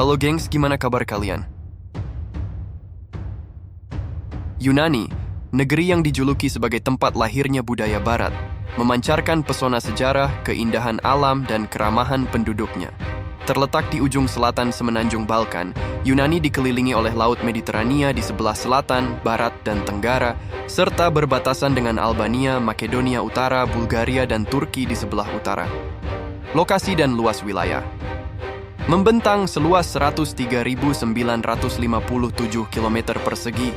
Halo gengs, gimana kabar kalian? Yunani, negeri yang dijuluki sebagai tempat lahirnya budaya barat, memancarkan pesona sejarah, keindahan alam, dan keramahan penduduknya. Terletak di ujung selatan semenanjung Balkan, Yunani dikelilingi oleh Laut Mediterania di sebelah selatan, barat, dan tenggara, serta berbatasan dengan Albania, Makedonia Utara, Bulgaria, dan Turki di sebelah utara. Lokasi dan luas wilayah. Membentang seluas 103.957 km persegi,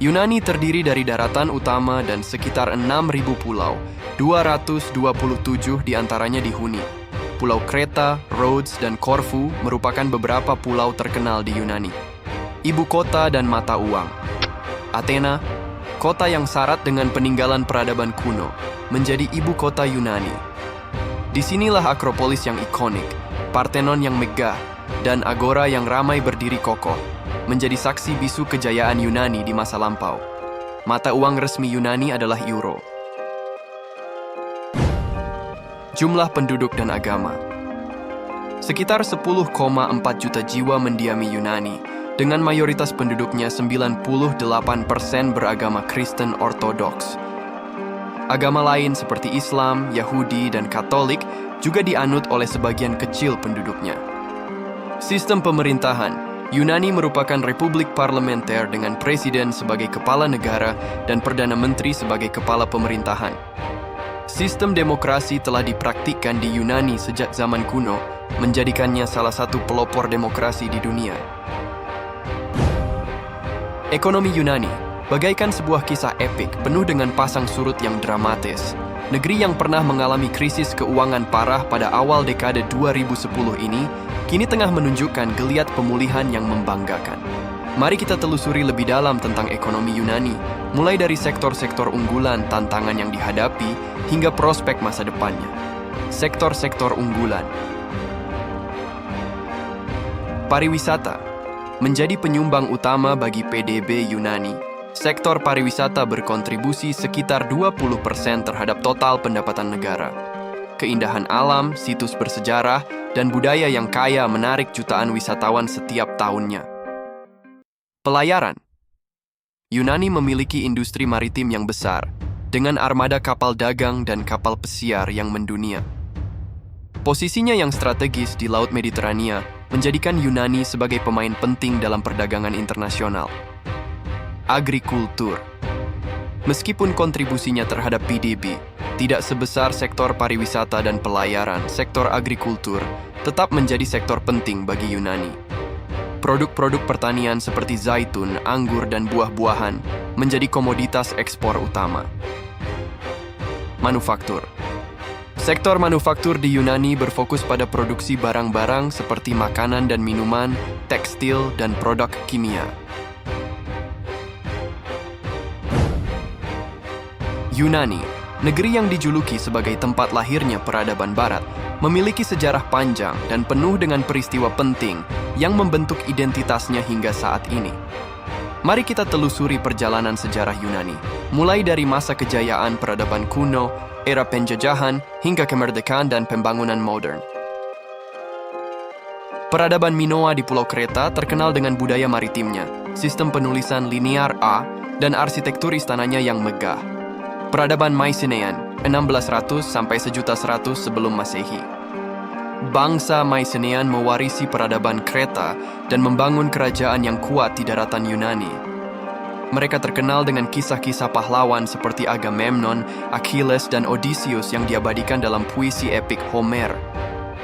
Yunani terdiri dari daratan utama dan sekitar 6.000 pulau, 227 diantaranya dihuni. Pulau Kreta, Rhodes, dan Corfu merupakan beberapa pulau terkenal di Yunani. Ibu kota dan mata uang. Athena, kota yang syarat dengan peninggalan peradaban kuno, menjadi ibu kota Yunani. Disinilah Akropolis yang ikonik, Parthenon yang megah, dan Agora yang ramai berdiri kokoh, menjadi saksi bisu kejayaan Yunani di masa lampau. Mata uang resmi Yunani adalah euro. Jumlah penduduk dan agama. Sekitar 10,4 juta jiwa mendiami Yunani, dengan mayoritas penduduknya 98% beragama Kristen Ortodoks. Agama lain seperti Islam, Yahudi, dan Katolik juga dianut oleh sebagian kecil penduduknya. Sistem pemerintahan. Yunani merupakan republik parlementer dengan presiden sebagai kepala negara dan perdana menteri sebagai kepala pemerintahan. Sistem demokrasi telah dipraktikkan di Yunani sejak zaman kuno, menjadikannya salah satu pelopor demokrasi di dunia. Ekonomi Yunani bagaikan sebuah kisah epik penuh dengan pasang surut yang dramatis. Negeri yang pernah mengalami krisis keuangan parah pada awal dekade 2010 ini, kini tengah menunjukkan geliat pemulihan yang membanggakan. Mari kita telusuri lebih dalam tentang ekonomi Yunani, mulai dari sektor-sektor unggulan, tantangan yang dihadapi, hingga prospek masa depannya. Sektor-sektor unggulan. Pariwisata menjadi penyumbang utama bagi PDB Yunani. Sektor pariwisata berkontribusi sekitar 20% terhadap total pendapatan negara. Keindahan alam, situs bersejarah, dan budaya yang kaya menarik jutaan wisatawan setiap tahunnya. Pelayaran. Yunani memiliki industri maritim yang besar, dengan armada kapal dagang dan kapal pesiar yang mendunia. Posisinya yang strategis di Laut Mediterania menjadikan Yunani sebagai pemain penting dalam perdagangan internasional. Agrikultur. Meskipun kontribusinya terhadap PDB tidak sebesar sektor pariwisata dan pelayaran, sektor agrikultur tetap menjadi sektor penting bagi Yunani. Produk-produk pertanian seperti zaitun, anggur, dan buah-buahan menjadi komoditas ekspor utama. Manufaktur. Sektor manufaktur di Yunani berfokus pada produksi barang-barang seperti makanan dan minuman, tekstil, dan produk kimia. Yunani, negeri yang dijuluki sebagai tempat lahirnya peradaban barat, memiliki sejarah panjang dan penuh dengan peristiwa penting yang membentuk identitasnya hingga saat ini. Mari kita telusuri perjalanan sejarah Yunani, mulai dari masa kejayaan peradaban kuno, era penjajahan, hingga kemerdekaan dan pembangunan modern. Peradaban Minoa di Pulau Kreta terkenal dengan budaya maritimnya, sistem penulisan linear A, dan arsitektur istananya yang megah. Peradaban Mycenaean, 1600 sampai 1100 sebelum Masehi. Bangsa Mycenaean mewarisi peradaban Kreta dan membangun kerajaan yang kuat di daratan Yunani. Mereka terkenal dengan kisah-kisah pahlawan seperti Agamemnon, Achilles, dan Odysseus yang diabadikan dalam puisi epik Homer.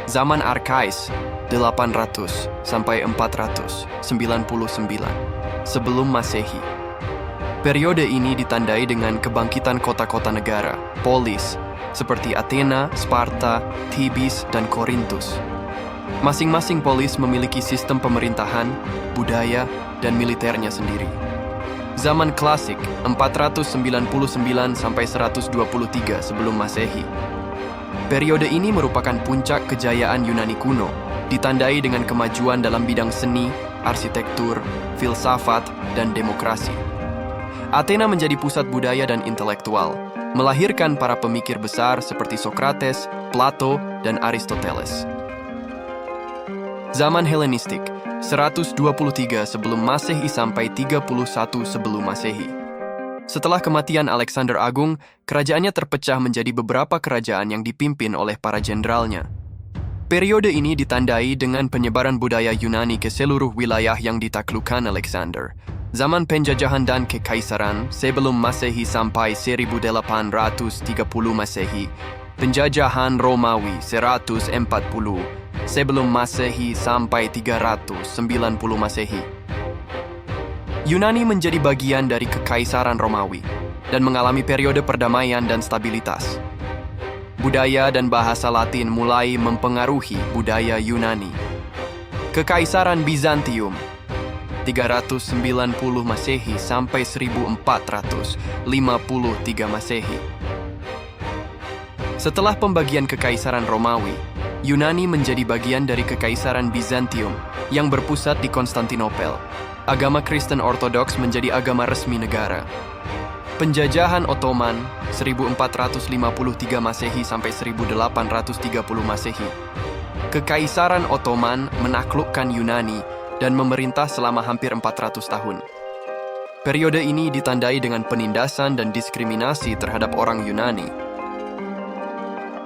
Zaman Arkais, 800 sampai 499 sebelum Masehi. Periode ini ditandai dengan kebangkitan kota-kota negara, polis, seperti Athena, Sparta, Thebes, dan Korintus. Masing-masing polis memiliki sistem pemerintahan, budaya, dan militernya sendiri. Zaman klasik, 499 sampai 123 sebelum Masehi. Periode ini merupakan puncak kejayaan Yunani kuno, ditandai dengan kemajuan dalam bidang seni, arsitektur, filsafat, dan demokrasi. Athena menjadi pusat budaya dan intelektual, melahirkan para pemikir besar seperti Sokrates, Plato, dan Aristoteles. Zaman Helenistik, 123 sebelum Masehi sampai 31 sebelum Masehi. Setelah kematian Alexander Agung, kerajaannya terpecah menjadi beberapa kerajaan yang dipimpin oleh para jenderalnya. Periode ini ditandai dengan penyebaran budaya Yunani ke seluruh wilayah yang ditaklukkan Alexander. Zaman penjajahan dan kekaisaran sebelum Masehi sampai 1830 Masehi, penjajahan Romawi 140 sebelum Masehi sampai 390 Masehi. Yunani menjadi bagian dari kekaisaran Romawi dan mengalami periode perdamaian dan stabilitas. Budaya dan bahasa Latin mulai mempengaruhi budaya Yunani. Kekaisaran Bizantium 390 Masehi sampai 1453 Masehi. Setelah pembagian kekaisaran Romawi, Yunani menjadi bagian dari kekaisaran Bizantium yang berpusat di Konstantinopel. Agama Kristen Ortodoks menjadi agama resmi negara. Penjajahan Ottoman 1453 Masehi sampai 1830 Masehi. Kekaisaran Ottoman menaklukkan Yunani dan memerintah selama hampir 400 tahun. Periode ini ditandai dengan penindasan dan diskriminasi terhadap orang Yunani.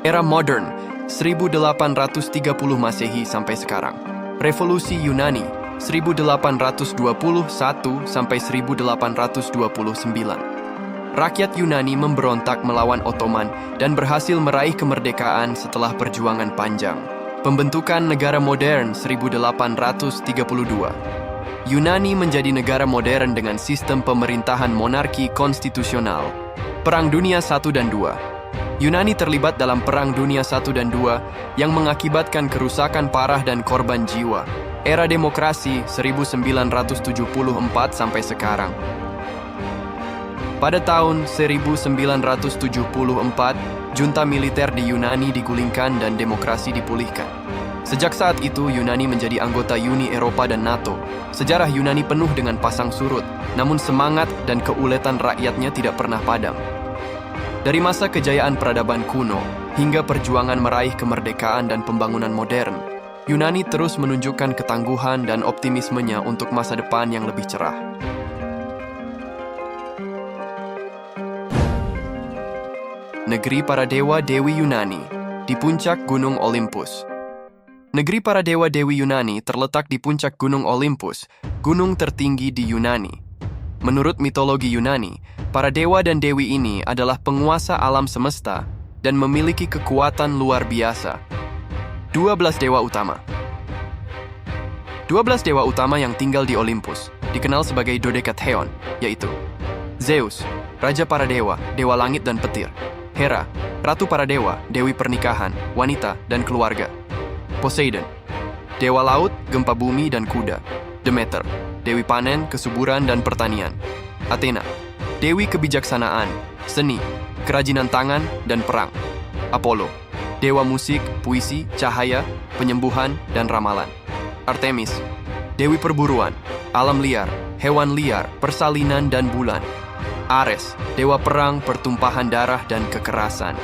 Era modern 1830 Masehi sampai sekarang. Revolusi Yunani 1821 sampai 1829. Rakyat Yunani memberontak melawan Ottoman dan berhasil meraih kemerdekaan setelah perjuangan panjang. Pembentukan negara modern 1832. Yunani menjadi negara modern dengan sistem pemerintahan monarki konstitusional. Perang Dunia I dan II. Yunani terlibat dalam Perang Dunia I dan II yang mengakibatkan kerusakan parah dan korban jiwa. Era demokrasi 1974 sampai sekarang. Pada tahun 1974, junta militer di Yunani digulingkan dan demokrasi dipulihkan. Sejak saat itu, Yunani menjadi anggota Uni Eropa dan NATO. Sejarah Yunani penuh dengan pasang surut, namun semangat dan keuletan rakyatnya tidak pernah padam. Dari masa kejayaan peradaban kuno hingga perjuangan meraih kemerdekaan dan pembangunan modern, Yunani terus menunjukkan ketangguhan dan optimismenya untuk masa depan yang lebih cerah. Negeri para dewa-dewi Yunani di puncak Gunung Olympus. Negeri para dewa-dewi Yunani terletak di puncak Gunung Olympus, gunung tertinggi di Yunani. Menurut mitologi Yunani, para dewa dan dewi ini adalah penguasa alam semesta dan memiliki kekuatan luar biasa. 12 dewa utama. 12 dewa utama yang tinggal di Olympus dikenal sebagai Dodekatheon, yaitu Zeus, raja para dewa, dewa langit dan petir; Hera, ratu para dewa, dewi pernikahan, wanita, dan keluarga; Poseidon, dewa laut, gempa bumi, dan kuda; Demeter, dewi panen, kesuburan, dan pertanian; Athena, dewi kebijaksanaan, seni, kerajinan tangan, dan perang; Apollo, dewa musik, puisi, cahaya, penyembuhan, dan ramalan; Artemis, dewi perburuan, alam liar, hewan liar, persalinan, dan bulan; Ares, dewa perang, pertumpahan darah, dan kekerasan;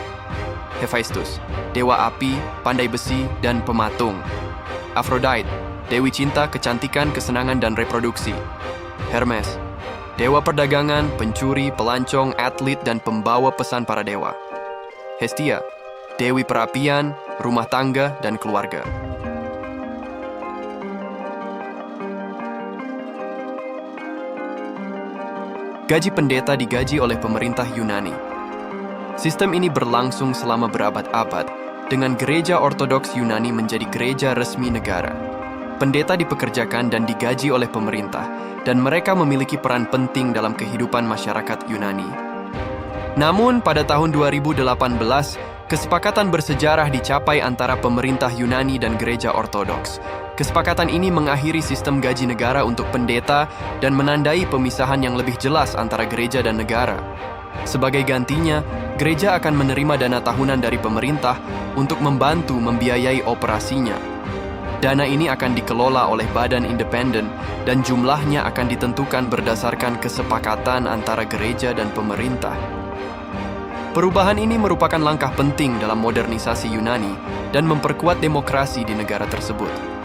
Hephaestus, dewa api, pandai besi, dan pematung; Aphrodite, dewi cinta, kecantikan, kesenangan, dan reproduksi; Hermes, dewa perdagangan, pencuri, pelancong, atlet, dan pembawa pesan para dewa; Hestia, dewi perapian, rumah tangga, dan keluarga. Gaji pendeta digaji oleh pemerintah Yunani. Sistem ini berlangsung selama berabad-abad, dengan gereja Ortodoks Yunani menjadi gereja resmi negara. Pendeta dipekerjakan dan digaji oleh pemerintah, dan mereka memiliki peran penting dalam kehidupan masyarakat Yunani. Namun, pada tahun 2018, kesepakatan bersejarah dicapai antara pemerintah Yunani dan gereja Ortodoks. Kesepakatan ini mengakhiri sistem gaji negara untuk pendeta dan menandai pemisahan yang lebih jelas antara gereja dan negara. Sebagai gantinya, gereja akan menerima dana tahunan dari pemerintah untuk membantu membiayai operasinya. Dana ini akan dikelola oleh badan independen dan jumlahnya akan ditentukan berdasarkan kesepakatan antara gereja dan pemerintah. Perubahan ini merupakan langkah penting dalam modernisasi Yunani dan memperkuat demokrasi di negara tersebut.